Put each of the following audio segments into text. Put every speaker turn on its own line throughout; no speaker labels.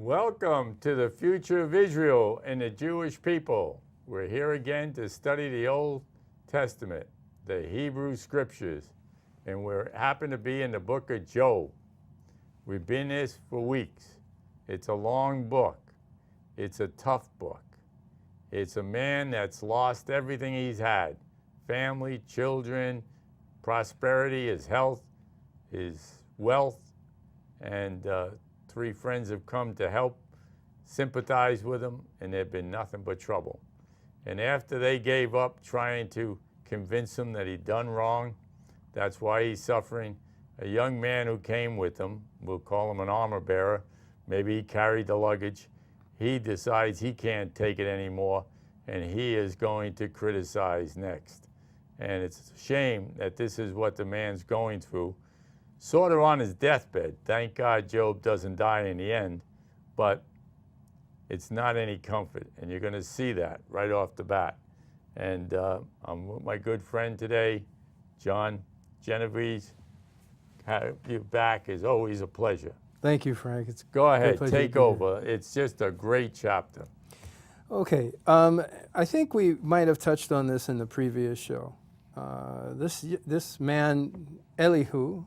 Welcome to the future of Israel and the Jewish people. We're here again to study the Old Testament, the Hebrew Scriptures, and we happen to be in the book of Job. We've been this for weeks. It's a long book. It's a tough book. It's a man that's lost everything he's had, family, children, prosperity, his health, his wealth, and three friends have come to help sympathize with him, and there've been nothing but trouble. And after they gave up trying to convince him that he'd done wrong, that's why he's suffering, a young man who came with him, we'll call him an armor bearer, maybe he carried the luggage, he decides he can't take it anymore, and he is going to criticize next. And it's a shame that this is what the man's going through, sort of on his deathbed. Thank God Job doesn't die in the end, but it's not any comfort, and you're going to see that right off the bat. And I'm with my good friend today, John Genoese. Have you back is always a pleasure.
Thank you, Frank. It's
Go ahead, take over. It's just a great chapter.
Okay, I think we might have touched on this in the previous show. This man, Elihu,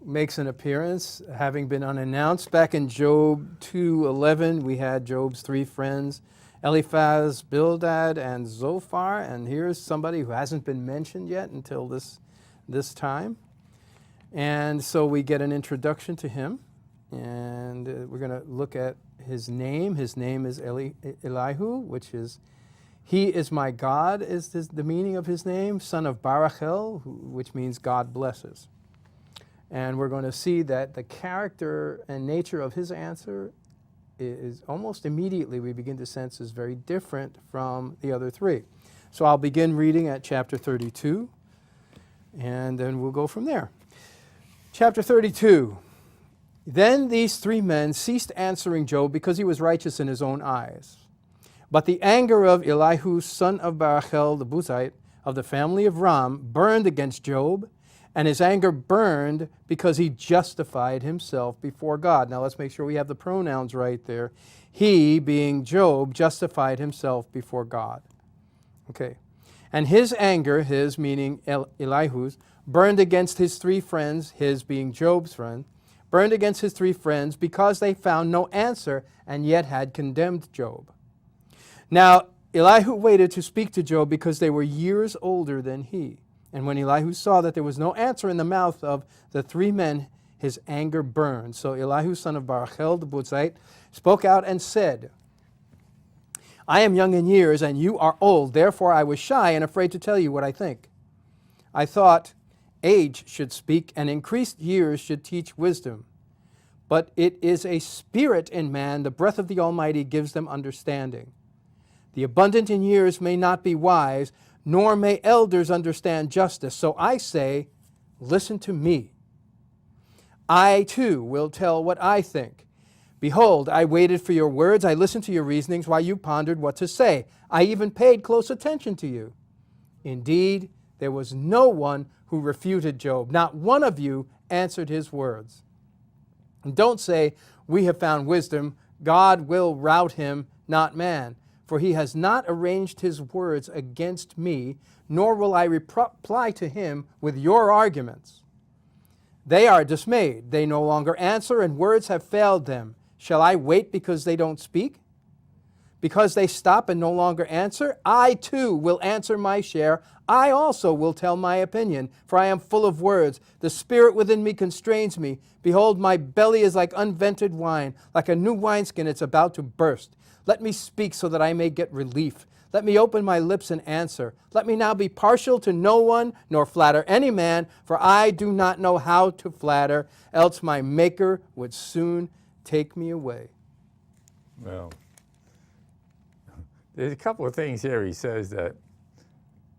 makes an appearance, having been unannounced. Back in Job 2:11, we had Job's three friends, Eliphaz, Bildad, and Zophar. And here's somebody who hasn't been mentioned yet until this time. And so we get an introduction to him, and we're going to look at his name. His name is Elihu, which is, he is my God, is the meaning of his name, son of Barachel, which means God blesses. And we're going to see that the character and nature of his answer is almost immediately we begin to sense is very different from the other three. So I'll begin reading at chapter 32, and then we'll go from there. Chapter 32. Then these three men ceased answering Job because he was righteous in his own eyes. But the anger of Elihu, son of Barachel, the Buzite, of the family of Ram, burned against Job, and his anger burned because he justified himself before God. Now let's make sure we have the pronouns right there. He, being Job, justified himself before God. Okay. And his anger, his meaning Elihu's, burned against his three friends, his being Job's friend, burned against his three friends because they found no answer and yet had condemned Job. Now, Elihu waited to speak to Job because they were years older than he. And when Elihu saw that there was no answer in the mouth of the three men, his anger burned. So Elihu, son of Barachel, the Buzite, spoke out and said, I am young in years and you are old. Therefore I was shy and afraid to tell you what I think. I thought age should speak and increased years should teach wisdom. But it is a spirit in man, the breath of the Almighty gives them understanding. The abundant in years may not be wise, nor may elders understand justice. So I say, listen to me. I too will tell what I think. Behold, I waited for your words. I listened to your reasonings while you pondered what to say. I even paid close attention to you. Indeed, there was no one who refuted Job. Not one of you answered his words. And don't say, we have found wisdom. God will rout him, not man. For he has not arranged his words against me, nor will I reply to him with your arguments. They are dismayed. They no longer answer, and words have failed them. Shall I wait because they don't speak? Because they stop and no longer answer? I too will answer my share. I also will tell my opinion, for I am full of words. The spirit within me constrains me. Behold, my belly is like unvented wine, like a new wineskin it's about to burst. Let me speak so that I may get relief. Let me open my lips and answer. Let me now be partial to no one, nor flatter any man, for I do not know how to flatter, else my Maker would soon take me away.
Well, there's a couple of things here he says that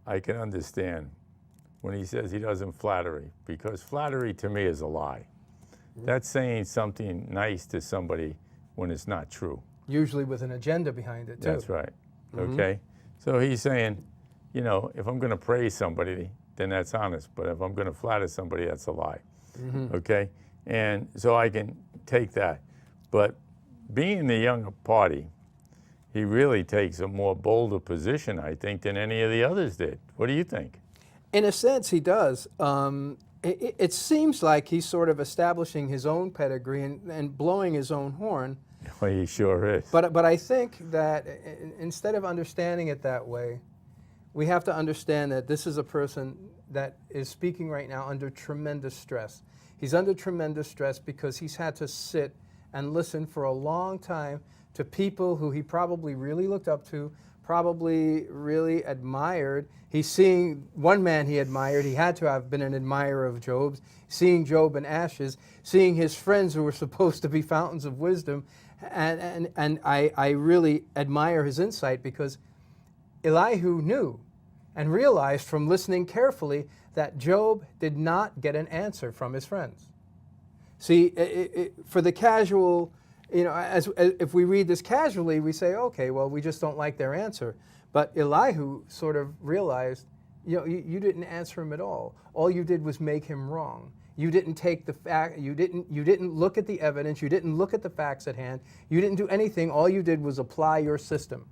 I can understand when he says he doesn't flattery, because flattery to me is a lie. That's saying something nice to somebody when it's not true.
Usually with an agenda behind it, too.
That's right. Okay? So he's saying, you know, if I'm going to praise somebody, then that's honest. But if I'm going to flatter somebody, that's a lie. Okay? And so I can take that. But being the younger party, he really takes a more bolder position, I think, than any of the others did. What do you think?
In a sense, he does. It seems like he's sort of establishing his own pedigree and blowing his own horn.
Well, he sure is.
But I think that instead of understanding it that way, we have to understand that this is a person that is speaking right now under tremendous stress. He's under tremendous stress because he's had to sit and listen for a long time to people who he probably really looked up to, probably really admired. He's seeing one man he admired. He had to have been an admirer of Job's, seeing Job in ashes, seeing his friends who were supposed to be fountains of wisdom. And I really admire his insight because Elihu knew and realized from listening carefully that Job did not get an answer from his friends. See, for the casual, as if we read this casually, we say, okay, well, we just don't like their answer. But Elihu sort of realized, you didn't answer him at all. All you did was make him wrong. You didn't take the fact, you didn't look at the evidence, you didn't look at the facts at hand, you didn't do anything, all you did was apply your system.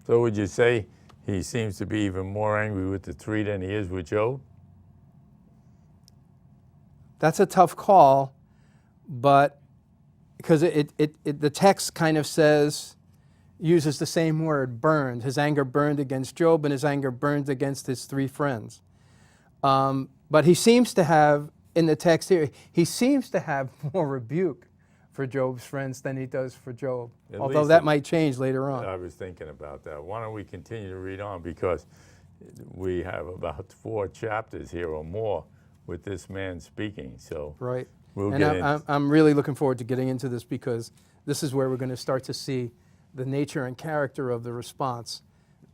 So would you say he seems to be even more angry with the three than he is with Job?
That's a tough call, but because the text kind of uses the same word, burned. His anger burned against Job and his anger burned against his three friends. But he seems to have, in the text here, he seems to have more rebuke for Job's friends than he does for Job. Although that might change later on.
I was thinking about that. Why don't we continue to read on, because we have about 4 chapters here or more with this man speaking. So
right.
We'll
and I'm really looking forward to getting into this because this is where we're going to start to see the nature and character of the response.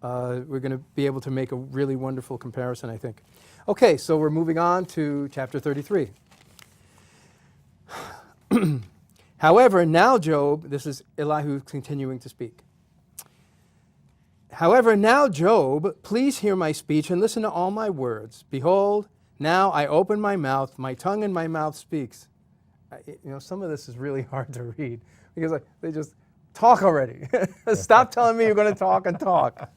We're going to be able to make a really wonderful comparison, I think. Okay, so we're moving on to chapter 33. However, now Job, this is Elihu continuing to speak. However, now Job, please hear my speech and listen to all my words. Behold, now I open my mouth, my tongue and my mouth speaks. Some of this is really hard to read because they just talk already. Stop telling me you're going to talk and talk.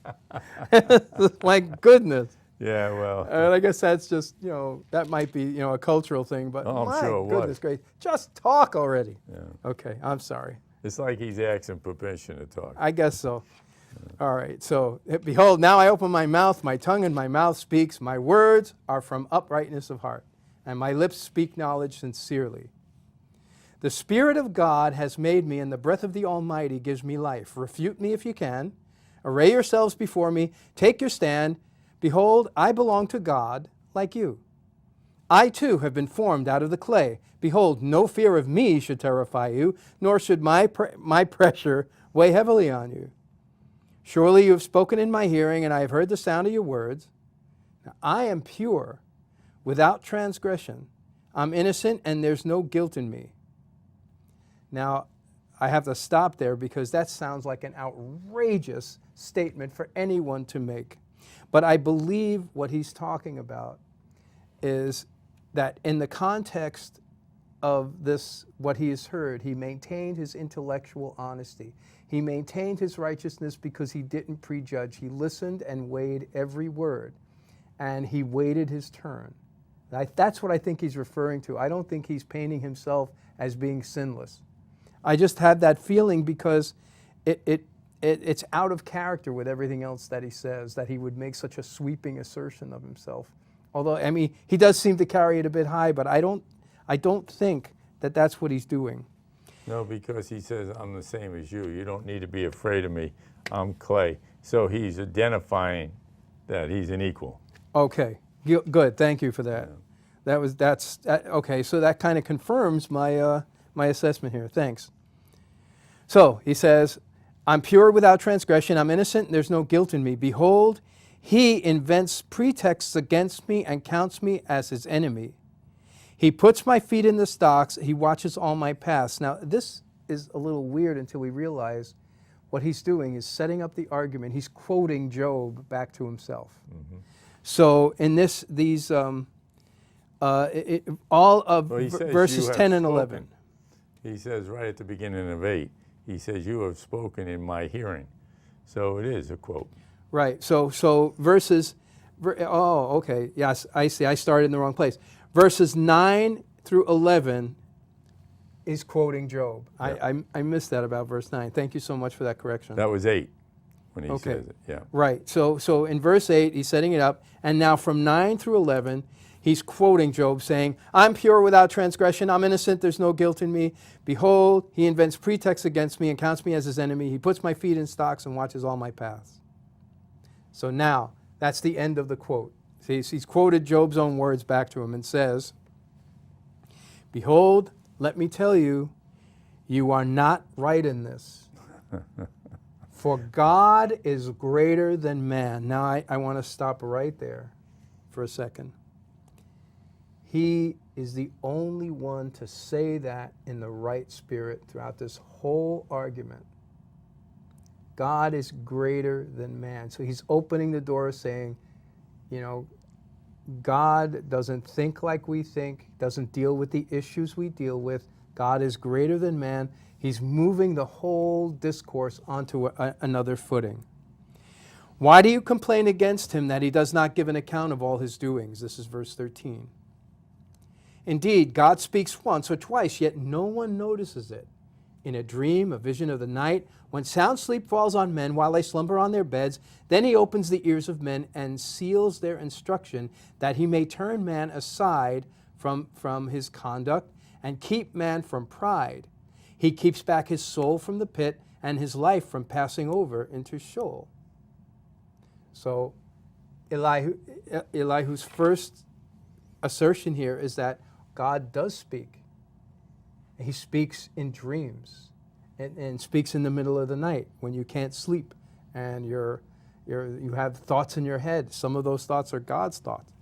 My goodness.
Yeah, well.
And I guess that's just, that might be, a cultural thing, but
I'm sure
goodness gracious, just talk already.
Yeah.
Okay, I'm sorry.
It's like he's asking permission to talk.
I guess so. All right, so behold, now I open my mouth, my tongue and my mouth speaks. My words are from uprightness of heart, and my lips speak knowledge sincerely. The Spirit of God has made me, and the breath of the Almighty gives me life. Refute me if you can. Array yourselves before me. Take your stand. Behold, I belong to God like you. I too have been formed out of the clay. Behold, no fear of me should terrify you, nor should my pressure weigh heavily on you. Surely you have spoken in my hearing, and I have heard the sound of your words. Now, I am pure, without transgression. I'm innocent, and there's no guilt in me. Now, I have to stop there because that sounds like an outrageous statement for anyone to make. But I believe what he's talking about is that in the context of this, what he has heard, he maintained his intellectual honesty. He maintained his righteousness because he didn't prejudge. He listened and weighed every word, and he waited his turn. That's what I think he's referring to. I don't think he's painting himself as being sinless. I just had that feeling because it's out of character with everything else that he says, that he would make such a sweeping assertion of himself. Although, I mean, he does seem to carry it a bit high, but I don't think that that's what he's doing.
No, because he says, I'm the same as you. You don't need to be afraid of me. I'm clay. So he's identifying that he's an equal.
Okay, good. Thank you for that. Yeah. Okay, so that kind of confirms my assessment here. Thanks. So he says, I'm pure without transgression. I'm innocent, and there's no guilt in me. Behold, he invents pretexts against me and counts me as his enemy. He puts my feet in the stocks. He watches all my paths. Now, this is a little weird until we realize what he's doing is setting up the argument. He's quoting Job back to himself. Mm-hmm. So in these all of
Well, he says,
verses
"You have
10 and
spoken."
11.
He says right at the beginning of 8, he says, "You have spoken in my hearing." So it is a quote.
Right. So verses. Oh, okay. Yes, I see. I started in the wrong place. Verses 9 through 11 is quoting Job.
Yeah.
I missed that about verse 9. Thank you so much for that correction.
That was 8 when he
Okay.
says it. Yeah.
Right. So in verse 8, he's setting it up. And now from 9 through 11, he's quoting Job saying, I'm pure without transgression. I'm innocent. There's no guilt in me. Behold, he invents pretexts against me and counts me as his enemy. He puts my feet in stocks and watches all my paths. So now, that's the end of the quote. See, he's quoted Job's own words back to him and says, Behold, let me tell you, you are not right in this. For God is greater than man. Now, I want to stop right there for a second. He is the only one to say that in the right spirit throughout this whole argument. God is greater than man. So he's opening the door saying, you know, God doesn't think like we think, doesn't deal with the issues we deal with. God is greater than man. He's moving the whole discourse onto another footing. Why do you complain against him that he does not give an account of all his doings? This is verse 13. Indeed, God speaks once or twice, yet no one notices it. In a dream, a vision of the night, when sound sleep falls on men while they slumber on their beds, then he opens the ears of men and seals their instruction, that he may turn man aside from his conduct and keep man from pride. He keeps back his soul from the pit and his life from passing over into Sheol. So Elihu's first assertion here is that God does speak. He speaks in dreams and speaks in the middle of the night when you can't sleep and you have thoughts in your head. Some of those thoughts are God's thoughts.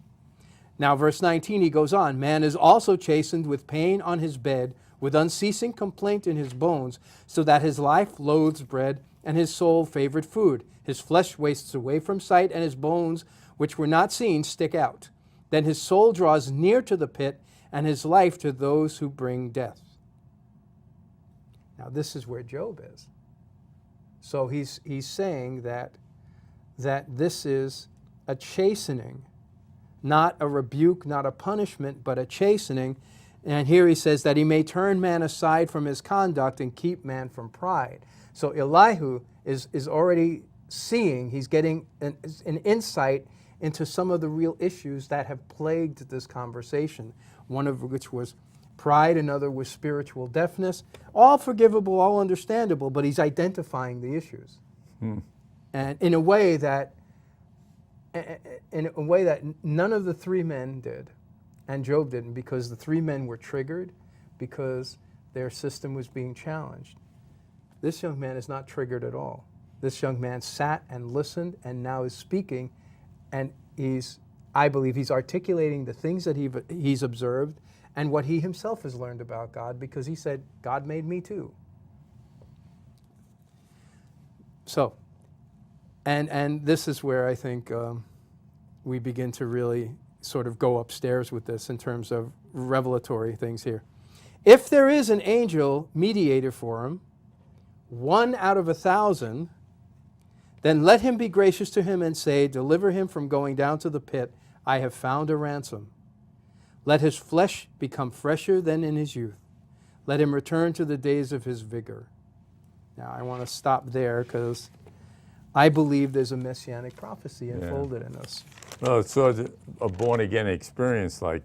Now, verse 19, he goes on, man is also chastened with pain on his bed, with unceasing complaint in his bones, so that his life loathes bread and his soul favored food. His flesh wastes away from sight, and his bones, which were not seen, stick out. Then his soul draws near to the pit, and his life to those who bring death. Now, this is where Job is. So he's saying that this is a chastening, not a rebuke, not a punishment, but a chastening. And here he says that he may turn man aside from his conduct and keep man from pride. So Elihu is already seeing, he's getting an insight into some of the real issues that have plagued this conversation, one of which was pride, another was spiritual deafness. All forgivable, all understandable, but he's identifying the issues. And in a way that none of the three men did, and Job didn't, because the three men were triggered because their system was being challenged. This young man is not triggered at all. This young man sat and listened and now is speaking, and I believe he's articulating the things that he's observed and what he himself has learned about God, because he said, God made me too. So, and this is where I think we begin to really sort of go upstairs with this in terms of revelatory things here. If there is an angel mediator for him, 1 out of 1,000, then let him be gracious to him and say, deliver him from going down to the pit. I have found a ransom. Let his flesh become fresher than in his youth. Let him return to the days of his vigor. Now, I want to stop there because I believe there's a messianic prophecy enfolded in us.
Well, it's sort of a born-again experience, like,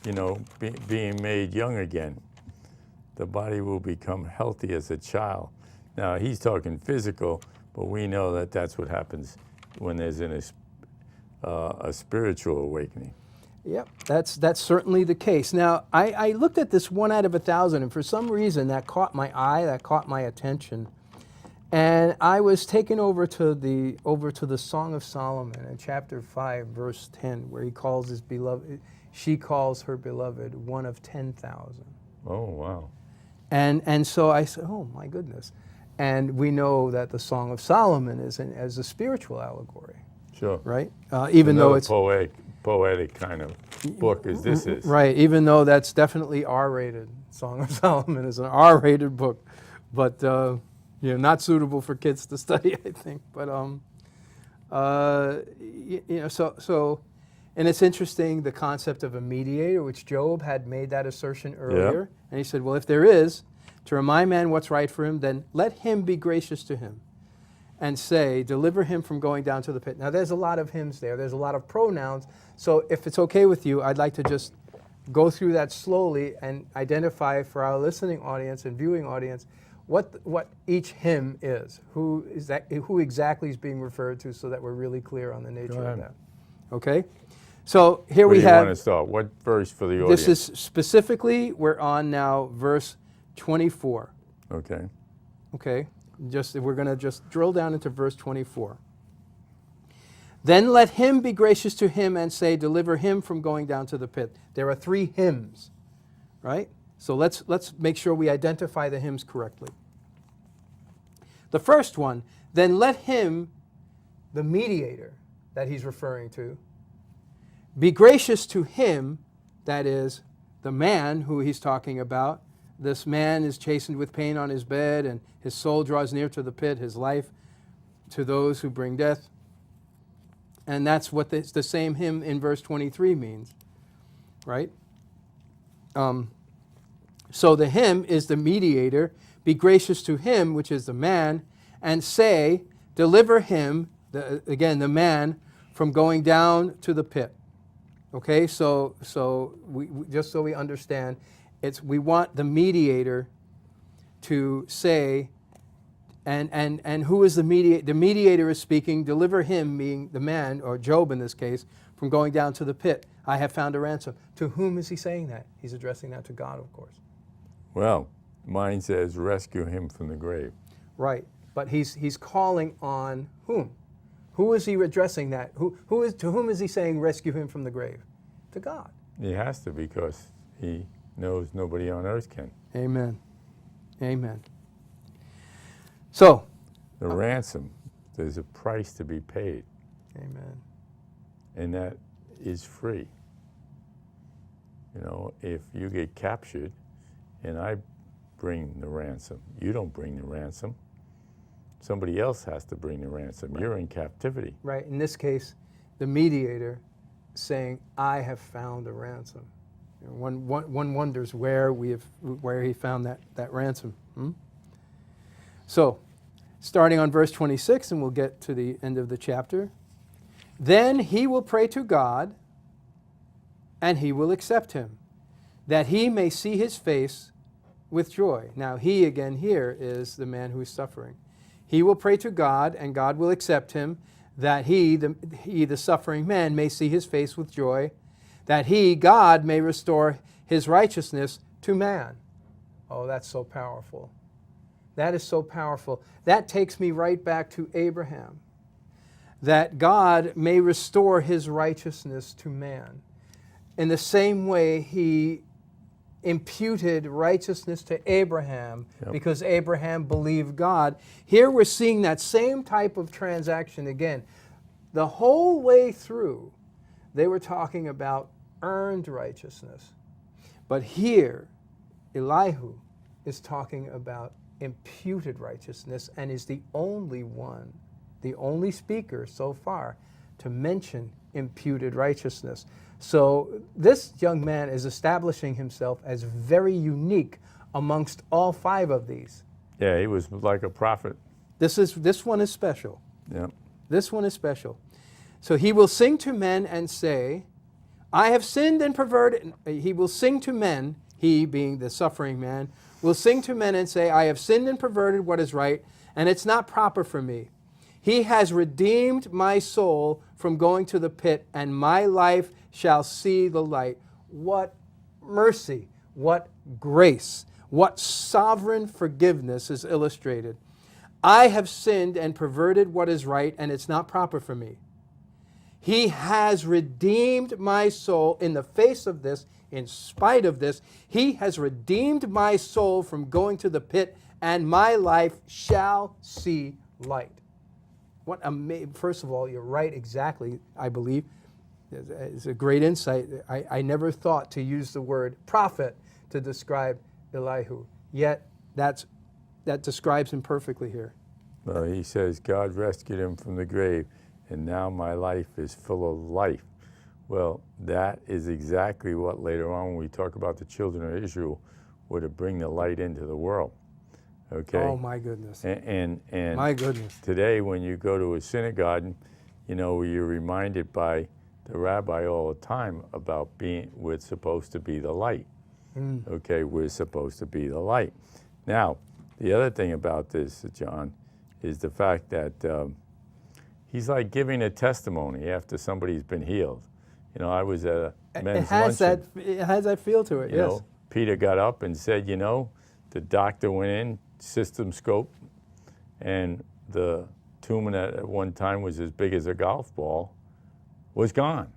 being made young again. The body will become healthy as a child. Now, he's talking physical, but we know that that's what happens when there's a spiritual awakening.
Yep, that's certainly the case. Now, I looked at this 1 out of 1,000, and for some reason that caught my eye, that caught my attention. And I was taken over to the Song of Solomon in chapter 5, verse 10, where he calls his beloved, she calls her beloved one of 10,000.
Oh, wow.
And so I said, oh my goodness. And we know that the Song of Solomon is as a spiritual allegory.
Sure.
Right? Even though it's
poetic kind of book as this is.
Right, even though that's definitely R-rated. Song of Solomon is an R-rated book, but not suitable for kids to study, I think. But and it's interesting, the concept of a mediator, which Job had made that assertion earlier.
Yep.
And he said, well, if there is, to remind man what's right for him, then let him be gracious to him and say, deliver him from going down to the pit. Now, there's a lot of hymns there. There's a lot of pronouns. So if it's okay with you, I'd like to just go through that slowly and identify for our listening audience and viewing audience what each hymn is. Who exactly is being referred to, so that we're really clear on the nature of that. Okay? So here we have...
Where do you want to start? What verse for the audience?
This is specifically, we're on now verse 24.
Okay.
Okay? We're going to just drill down into verse 24. Then let him be gracious to him and say, deliver him from going down to the pit. There are 3 hymns, right? So let's make sure we identify the hymns correctly. The first one, then let him, the mediator that he's referring to, be gracious to him, that is, the man who he's talking about. This man is chastened with pain on his bed, and his soul draws near to the pit, his life to those who bring death. And that's what the same hymn in verse 23 means, right? So the hymn is the mediator, be gracious to him, which is the man, and say, deliver him, the man, from going down to the pit. Okay, so we just so we understand, we want the mediator to say, and who is the mediator? The mediator is speaking, deliver him, being the man, or Job in this case, from going down to the pit. I have found a ransom. To whom is he saying that? He's addressing that to God, of course.
Well, mine says rescue him from the grave.
Right, but he's calling on whom? Who is he addressing that? To whom is he saying rescue him from the grave? To God.
He has to, because he knows nobody on earth can.
Amen. Amen. So,
the ransom, there's a price to be paid.
Amen.
And that is free. You know, if you get captured and I bring the ransom, you don't bring the ransom. Somebody else has to bring the ransom. Right. You're in captivity.
Right. In this case, the mediator saying, I have found a ransom. You know, one wonders where he found that ransom. So, starting on verse 26, and we'll get to the end of the chapter. Then he will pray to God, and he will accept him, that he may see his face with joy. Now, he again here is the man who is suffering. He will pray to God, and God will accept him, that he, the suffering man, may see his face with joy, that he, God, may restore his righteousness to man. Oh, that's so powerful. That is so powerful. That takes me right back to Abraham, that God may restore his righteousness to man. In the same way, he imputed righteousness to Abraham, because Abraham believed God. Here we're seeing that same type of transaction again. The whole way through, they were talking about earned righteousness. But here, Elihu is talking about imputed righteousness, and is the only one, the only speaker so far to mention imputed righteousness. So this young man is establishing himself as very unique amongst all 5 of these.
Yeah, he was like a prophet.
This one is special.
Yeah.
This one is special. So he will sing to men and say, I have sinned and perverted. He will sing to men, he being the suffering man, will sing to men and say, I have sinned and perverted what is right, and it's not proper for me. He has redeemed my soul from going to the pit, and my life shall see the light. What mercy, what grace, what sovereign forgiveness is illustrated. I have sinned and perverted what is right, and it's not proper for me. He has redeemed my soul in the face of this, in spite of this. He has redeemed my soul from going to the pit, and my life shall see light. First of all, you're right exactly, I believe. It's a great insight. I never thought to use the word prophet to describe Elihu, yet that describes him perfectly here.
Well, he says, God rescued him from the grave, and now my life is full of life. Well, that is exactly what later on when we talk about the children of Israel were to bring the light into the world. Okay?
Oh, my goodness.
And
My goodness.
today when you go to a synagogue, you know, you're reminded by the rabbi all the time about we're supposed to be the light. Okay, we're supposed to be the light. Now, the other thing about this, John, is the fact that he's like giving a testimony after somebody's been healed. You know, I was at a men's luncheon.
It has that feel to it,
You
yes.
know, Peter got up and said, you know, the doctor went in, system scope, and the tumor that at one time was as big as a golf ball was gone.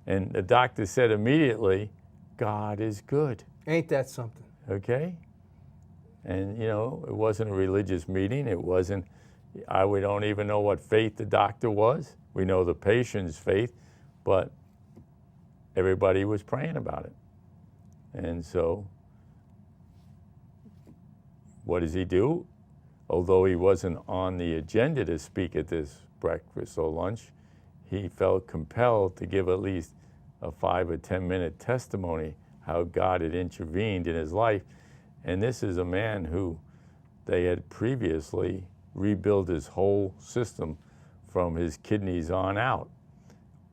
And the doctor said immediately, God is good.
Ain't that something?
Okay? And, you know, it wasn't a religious meeting. It wasn't, we don't even know what faith the doctor was. We know the patient's faith, but everybody was praying about it. And so, what does he do? Although he wasn't on the agenda to speak at this breakfast or lunch, he felt compelled to give at least a 5 or 10 minute testimony how God had intervened in his life. And this is a man who they had previously rebuilt his whole system from his kidneys on out,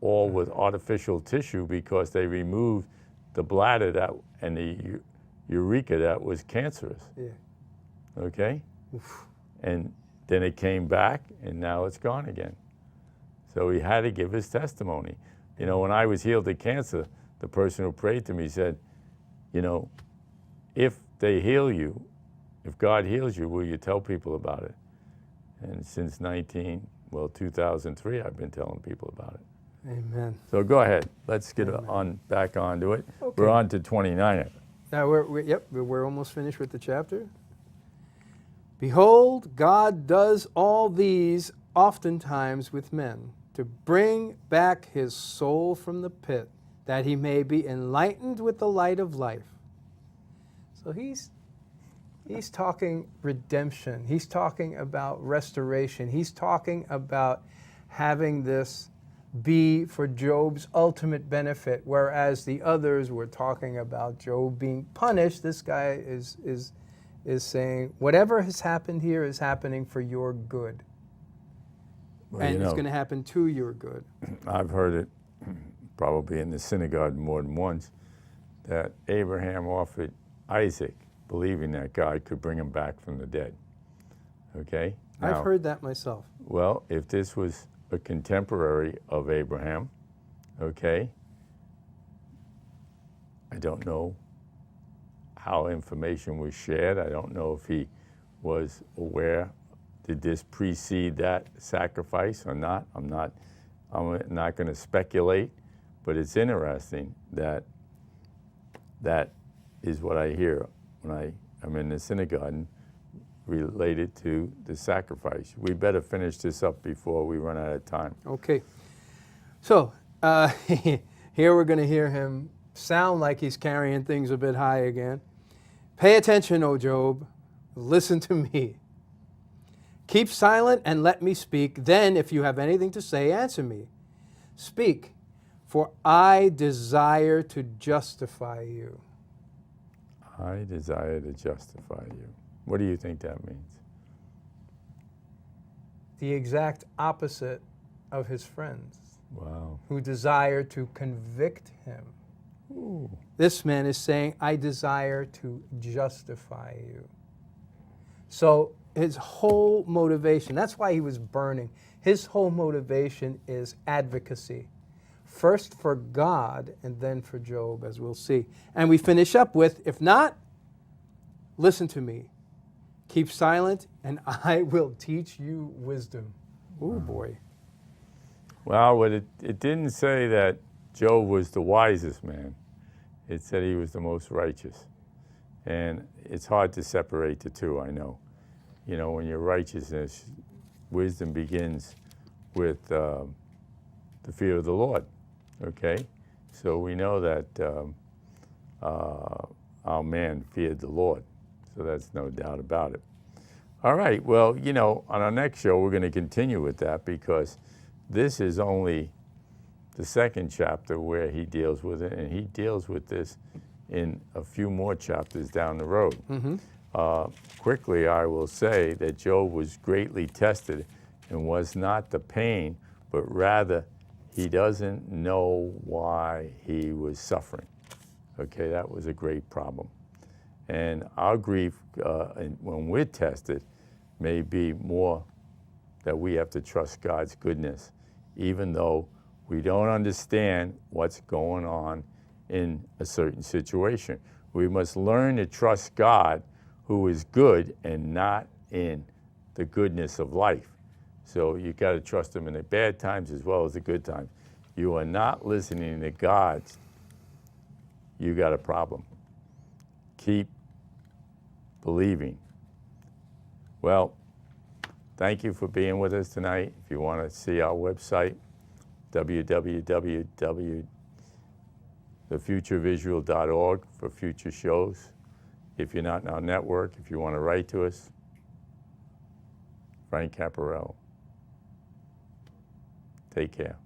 all with artificial tissue because they removed the bladder and the urethra that was cancerous.
Yeah.
Okay? Oof. And then it came back and now it's gone again. So he had to give his testimony. You know, when I was healed of cancer, the person who prayed to me said, you know, if they heal you, if God heals you, will you tell people about it? And since 2003, I've been telling people about it.
Amen.
So go ahead. Let's get back onto it. Okay. We're on to 29.
Now we're almost finished with the chapter. Behold, God does all these oftentimes with men, to bring back his soul from the pit, that he may be enlightened with the light of life. So he's talking redemption. He's talking about restoration. He's talking about having this be for Job's ultimate benefit, whereas the others were talking about Job being punished. This guy is saying, whatever has happened here is happening for your good. Well, and it's going to happen to your good.
I've heard it probably in the synagogue more than once, that Abraham offered Isaac, believing that God could bring him back from the dead. Okay? Now,
I've heard that myself.
Well, if this was a contemporary of Abraham, okay, I don't know how information was shared. I don't know if he was aware. Did this precede that sacrifice or not? I'm not going to speculate, but it's interesting that is what I hear when I'm in the synagogue related to the sacrifice. We better finish this up before we run out of time.
Okay. So here we're going to hear him sound like he's carrying things a bit high again. Pay attention, O Job. Listen to me. Keep silent and let me speak. Then, if you have anything to say, answer me. Speak, for I desire to justify you.
I desire to justify you. What do you think that means?
The exact opposite of his friends.
Wow.
Who desire to convict him.
Ooh.
This man is saying, I desire to justify you. So his whole motivation, that's why he was burning. His whole motivation is advocacy. First for God and then for Job, as we'll see. And we finish up with, if not, listen to me. Keep silent and I will teach you wisdom. Oh boy.
Well, it didn't say that Job was the wisest man. It said he was the most righteous. And it's hard to separate the two, I know. You know, when you're righteousness, wisdom begins with the fear of the Lord. Okay? So we know that our man feared the Lord. So that's no doubt about it. All right, well, you know, on our next show, we're going to continue with that because this is only the second chapter where he deals with it, and he deals with this in a few more chapters down the road. Quickly, I will say that Job was greatly tested and was not the pain, but rather he doesn't know why he was suffering. Okay, that was a great problem. And our grief, when we're tested, may be more that we have to trust God's goodness, even though we don't understand what's going on in a certain situation. We must learn to trust God, who is good, and not in the goodness of life. So you got to trust him in the bad times as well as the good times. You are not listening to God, you got a problem. Keep believing. Well, thank you for being with us tonight. If you want to see our website, www.thefuturevisual.org for future shows. If you're not in our network, if you want to write to us, Frank Caporale. Take care.